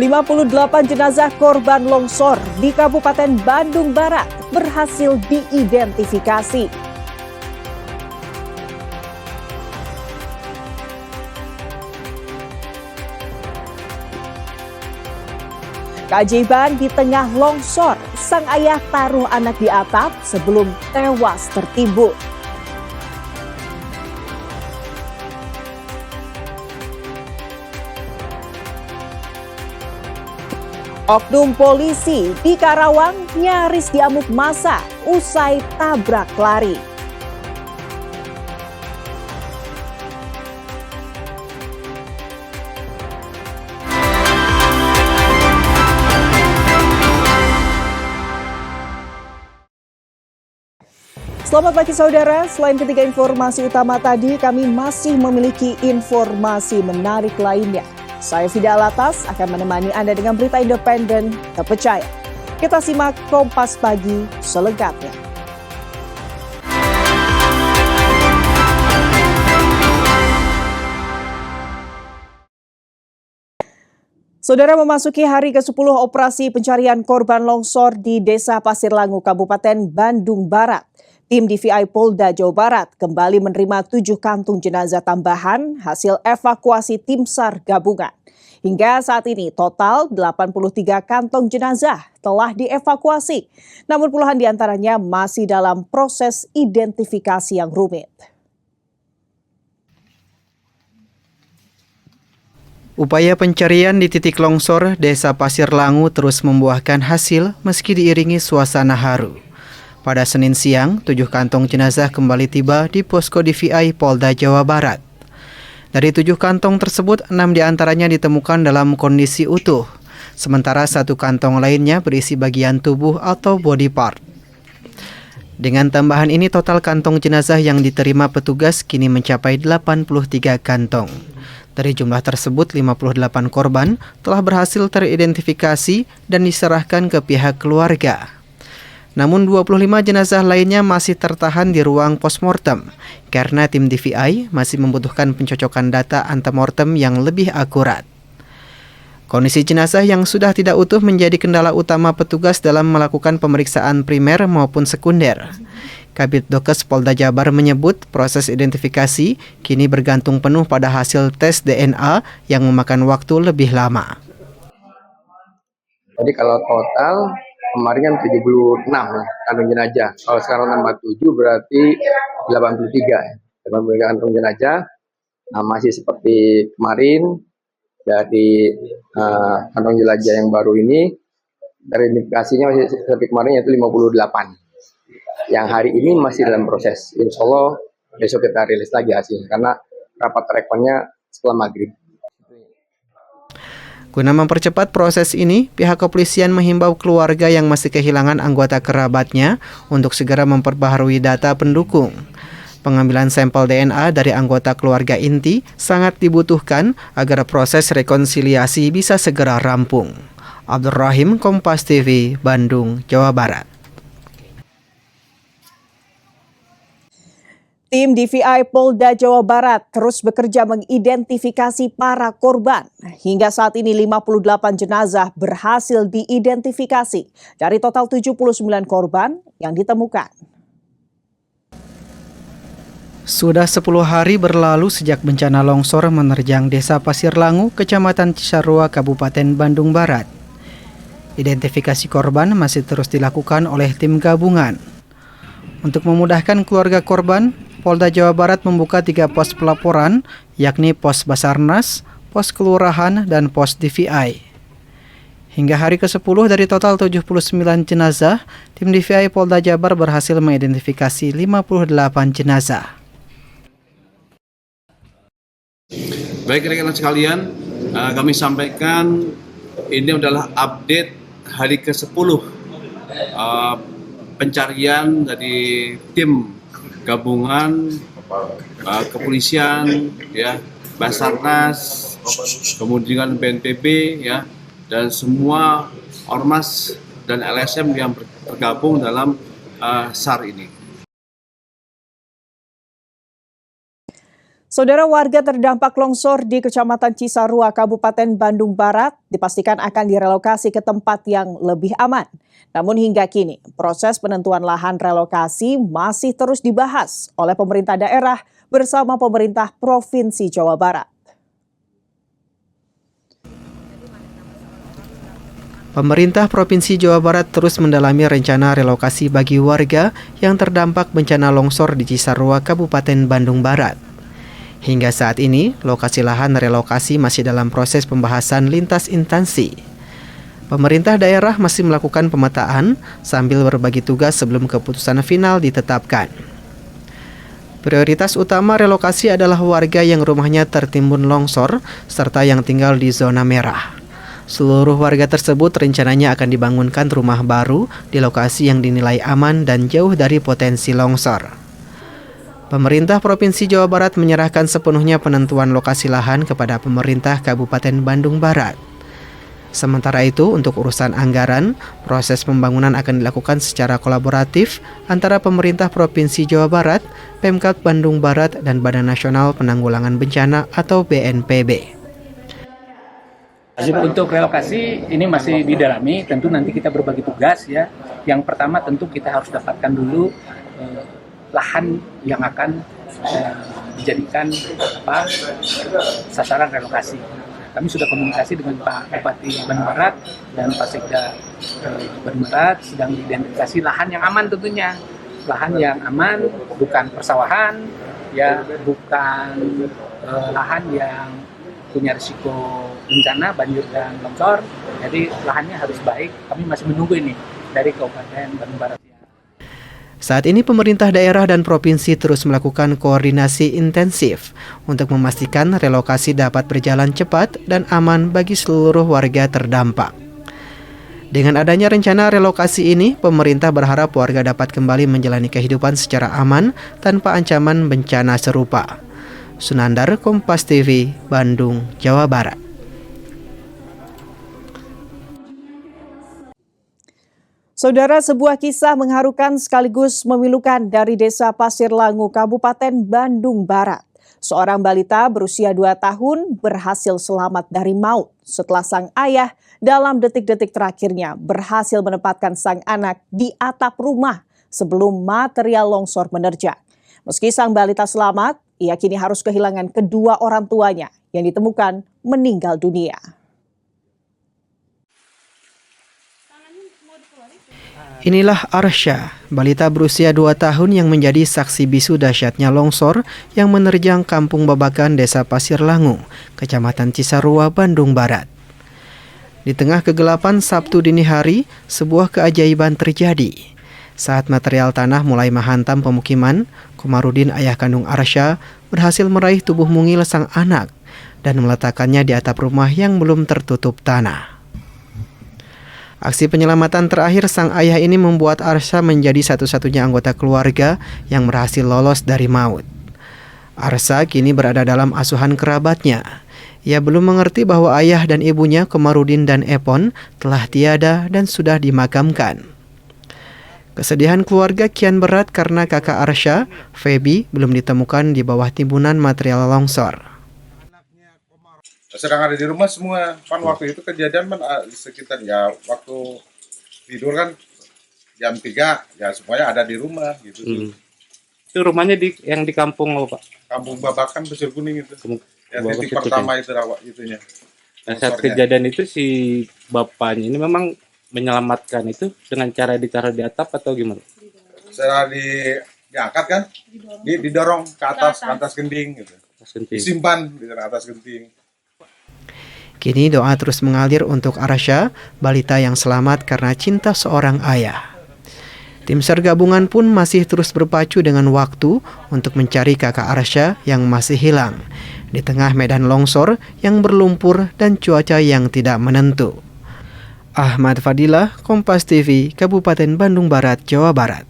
58 jenazah korban longsor di Kabupaten Bandung Barat berhasil diidentifikasi. Keajaiban di tengah longsor, sang ayah taruh anak di atap sebelum tewas tertimbun. Oknum polisi di Karawang nyaris diamuk massa usai tabrak lari. Selamat pagi saudara, selain ketiga informasi utama tadi, kami masih memiliki informasi menarik lainnya. Saya Fida Alatas akan menemani Anda dengan berita independen terpercaya. Kita simak Kompas Pagi selengkapnya. Saudara, memasuki hari ke-10 operasi pencarian korban longsor di Desa Pasir Langu, Kabupaten Bandung Barat. Tim DVI Polda Jawa Barat kembali menerima 7 kantung jenazah tambahan hasil evakuasi tim SAR gabungan. Hingga saat ini total 83 kantong jenazah telah dievakuasi, namun puluhan diantaranya masih dalam proses identifikasi yang rumit. Upaya pencarian di titik longsor Desa Pasir Langu terus membuahkan hasil meski diiringi suasana haru. Pada Senin siang, 7 kantong jenazah kembali tiba di posko DVI Polda Jawa Barat. Dari 7 kantong tersebut, 6 diantaranya ditemukan dalam kondisi utuh, sementara 1 kantong lainnya berisi bagian tubuh atau body part. Dengan tambahan ini, total kantong jenazah yang diterima petugas kini mencapai 83 kantong. Dari jumlah tersebut, 58 korban telah berhasil teridentifikasi dan diserahkan ke pihak keluarga. Namun 25 jenazah lainnya masih tertahan di ruang postmortem karena tim DVI masih membutuhkan pencocokan data antemortem yang lebih akurat. Kondisi jenazah yang sudah tidak utuh menjadi kendala utama petugas dalam melakukan pemeriksaan primer maupun sekunder. Kabid Dokes Polda Jabar menyebut proses identifikasi kini bergantung penuh pada hasil tes DNA yang memakan waktu lebih lama. Jadi kalau total kemarin kan 76 kantong jenazah. Kalau sekarang nambah 7 berarti 83 kantong jenazah. Nah, masih seperti kemarin dari kantong jenazah yang baru ini, dari identifikasinya masih seperti kemarin yaitu 58. Yang hari ini masih dalam proses. Insya Allah besok kita rilis lagi hasilnya karena rapat rekonnya setelah maghrib. Guna mempercepat proses ini, pihak kepolisian menghimbau keluarga yang masih kehilangan anggota kerabatnya untuk segera memperbaharui data pendukung. Pengambilan sampel DNA dari anggota keluarga inti sangat dibutuhkan agar proses rekonsiliasi bisa segera rampung. Abdul Rahim, Kompas TV, Bandung, Jawa Barat. Tim DVI Polda Jawa Barat terus bekerja mengidentifikasi para korban. Hingga saat ini 58 jenazah berhasil diidentifikasi dari total 79 korban yang ditemukan. Sudah 10 hari berlalu sejak bencana longsor menerjang Desa Pasir Langu, Kecamatan Cisarua, Kabupaten Bandung Barat. Identifikasi korban masih terus dilakukan oleh tim gabungan. Untuk memudahkan keluarga korban, Polda Jawa Barat membuka 3 pos pelaporan, yakni pos Basarnas, pos Kelurahan, dan pos DVI. Hingga hari ke-10 dari total 79 jenazah, tim DVI Polda Jabar berhasil mengidentifikasi 58 jenazah. Baik rekan-rekan sekalian, kami sampaikan ini adalah update hari ke-10 pencarian dari tim gabungan kepolisian, ya, Basarnas, kemudian BNPB, ya, dan semua ormas dan LSM yang tergabung dalam SAR ini. Saudara, warga terdampak longsor di Kecamatan Cisarua, Kabupaten Bandung Barat dipastikan akan direlokasi ke tempat yang lebih aman. Namun hingga kini, proses penentuan lahan relokasi masih terus dibahas oleh pemerintah daerah bersama pemerintah Provinsi Jawa Barat. Pemerintah Provinsi Jawa Barat terus mendalami rencana relokasi bagi warga yang terdampak bencana longsor di Cisarua, Kabupaten Bandung Barat. Hingga saat ini, lokasi lahan relokasi masih dalam proses pembahasan lintas instansi. Pemerintah daerah masih melakukan pemetaan sambil berbagi tugas sebelum keputusan final ditetapkan. Prioritas utama relokasi adalah warga yang rumahnya tertimbun longsor serta yang tinggal di zona merah. Seluruh warga tersebut rencananya akan dibangunkan rumah baru di lokasi yang dinilai aman dan jauh dari potensi longsor. Pemerintah Provinsi Jawa Barat menyerahkan sepenuhnya penentuan lokasi lahan kepada pemerintah Kabupaten Bandung Barat. Sementara itu, untuk urusan anggaran, proses pembangunan akan dilakukan secara kolaboratif antara pemerintah Provinsi Jawa Barat, Pemkab Bandung Barat, dan Badan Nasional Penanggulangan Bencana atau BNPB. Untuk relokasi ini masih didalami, tentu nanti kita berbagi tugas ya. Yang pertama tentu kita harus dapatkan dulu lahan yang akan dijadikan sasaran relokasi. Kami sudah komunikasi dengan Pak Bupati Bandung Barat dan Pak Sekda Bandung Barat, sedang identifikasi lahan yang aman tentunya. Lahan yang aman, bukan persawahan, ya bukan lahan yang punya risiko bencana, banjir dan longsor. Jadi lahannya harus baik. Kami masih menunggu ini dari Kabupaten Bandung Barat. Saat ini pemerintah daerah dan provinsi terus melakukan koordinasi intensif untuk memastikan relokasi dapat berjalan cepat dan aman bagi seluruh warga terdampak. Dengan adanya rencana relokasi ini, pemerintah berharap warga dapat kembali menjalani kehidupan secara aman tanpa ancaman bencana serupa. Sunandar, Kompas TV, Bandung, Jawa Barat. Saudara, sebuah kisah mengharukan sekaligus memilukan dari Desa Pasir Langu, Kabupaten Bandung Barat. Seorang balita berusia 2 tahun berhasil selamat dari maut setelah sang ayah dalam detik-detik terakhirnya berhasil menempatkan sang anak di atap rumah sebelum material longsor menerjang. Meski sang balita selamat, ia kini harus kehilangan kedua orang tuanya yang ditemukan meninggal dunia. Inilah Arsya, balita berusia 2 tahun yang menjadi saksi bisu dahsyatnya longsor yang menerjang Kampung Babakan, Desa Pasir Langu, Kecamatan Cisarua, Bandung Barat. Di tengah kegelapan Sabtu dini hari, sebuah keajaiban terjadi. Saat material tanah mulai menghantam pemukiman, Komarudin, ayah kandung Arsya, berhasil meraih tubuh mungil sang anak dan meletakkannya di atap rumah yang belum tertutup tanah. Aksi penyelamatan terakhir sang ayah ini membuat Arsya menjadi satu-satunya anggota keluarga yang berhasil lolos dari maut. Arsya kini berada dalam asuhan kerabatnya. Ia belum mengerti bahwa ayah dan ibunya, Komarudin dan Epon, telah tiada dan sudah dimakamkan. Kesedihan keluarga kian berat karena kakak Arsya, Feby, belum ditemukan di bawah timbunan material longsor. Sedang ada di rumah semua. Kan waktu itu kejadian sekitar ya waktu tidur kan jam 3 ya semuanya ada di rumah gitu. Itu rumahnya yang di kampung apa, Pak? Kampung Babakan, Pasir Kuning itu. Ya titik Pasir pertama itu itunya. Nah, saat kejadian itu si bapaknya ini memang menyelamatkan itu dengan cara ditaruh di atap atau gimana? Setelah diangkat kan, didorong ke atas genting gitu. Disimpan di atas genting. Kini doa terus mengalir untuk Arsya, balita yang selamat karena cinta seorang ayah. Tim SAR gabungan pun masih terus berpacu dengan waktu untuk mencari kakak Arsya yang masih hilang di tengah medan longsor yang berlumpur dan cuaca yang tidak menentu. Ahmad Fadilah, Kompas TV, Kabupaten Bandung Barat, Jawa Barat.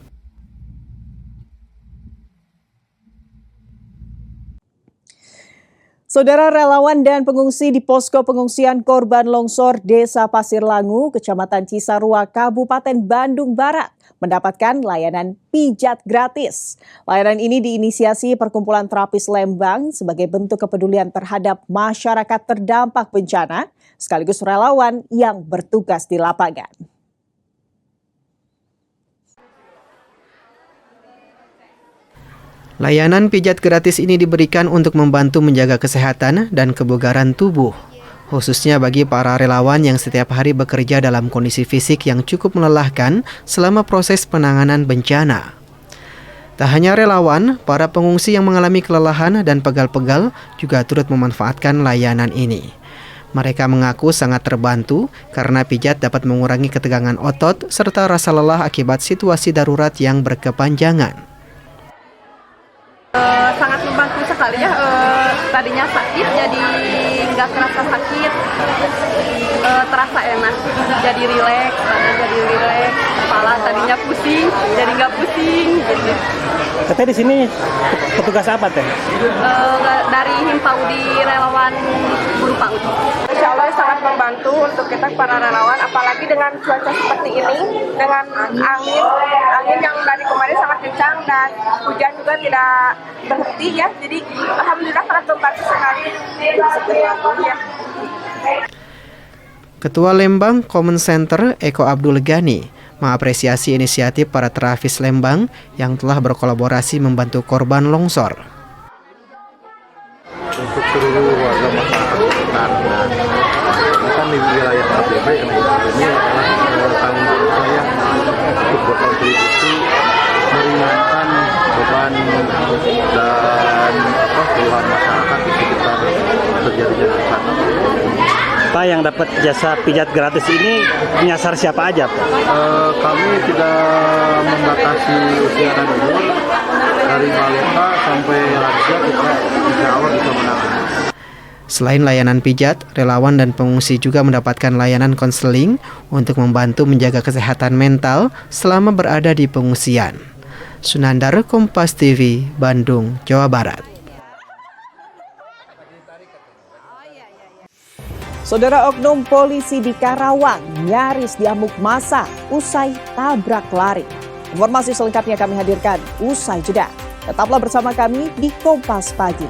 Saudara relawan dan pengungsi di posko pengungsian korban longsor Desa Pasir Langu, Kecamatan Cisarua, Kabupaten Bandung Barat, mendapatkan layanan pijat gratis. Layanan ini diinisiasi Perkumpulan Terapis Lembang sebagai bentuk kepedulian terhadap masyarakat terdampak bencana, sekaligus relawan yang bertugas di lapangan. Layanan pijat gratis ini diberikan untuk membantu menjaga kesehatan dan kebugaran tubuh, khususnya bagi para relawan yang setiap hari bekerja dalam kondisi fisik yang cukup melelahkan selama proses penanganan bencana. Tak hanya relawan, para pengungsi yang mengalami kelelahan dan pegal-pegal juga turut memanfaatkan layanan ini. Mereka mengaku sangat terbantu karena pijat dapat mengurangi ketegangan otot serta rasa lelah akibat situasi darurat yang berkepanjangan. Sangat membantu sekali ya, tadinya sakit jadi nggak terasa sakit, terasa enak, jadi rileks, badan jadi rileks, kepala tadinya pusing jadi nggak pusing gitu. Katanya di sini petugas apa teh? Dari Himpaudi relawan Buru PAUD. Insya Allah sangat membantu untuk kita para relawan, apalagi dengan cuaca seperti ini, dengan angin yang dari kemarin sangat kencang dan hujan juga tidak berhenti ya. Jadi alhamdulillah sangat membantu sekali. Ya. Ketua Lembang Common Center Eko Abdul Ghani mengapresiasi inisiatif para terapis Lembang yang telah berkolaborasi membantu korban longsor. Untuk seluruh warga masyarakat sekitar dan bukan di wilayah ABB, karena ini adalah tanggung jawab saya untuk berkontribusi meringankan beban dan keluhan masyarakat di sekitar terjadinya bencana. Pak, yang dapat jasa pijat gratis ini menyasar siapa aja, Pak? Kami tidak membatasi usia dan umur, dari balita sampai lansia kita insya Allah bisa menangani. Selain layanan pijat, relawan dan pengungsi juga mendapatkan layanan konseling untuk membantu menjaga kesehatan mental selama berada di pengungsian. Sunandar, Kompas TV, Bandung, Jawa Barat. Saudara, oknum polisi di Karawang nyaris diamuk massa usai tabrak lari. Informasi selengkapnya kami hadirkan usai jeda. Tetaplah bersama kami di Kompas Pagi.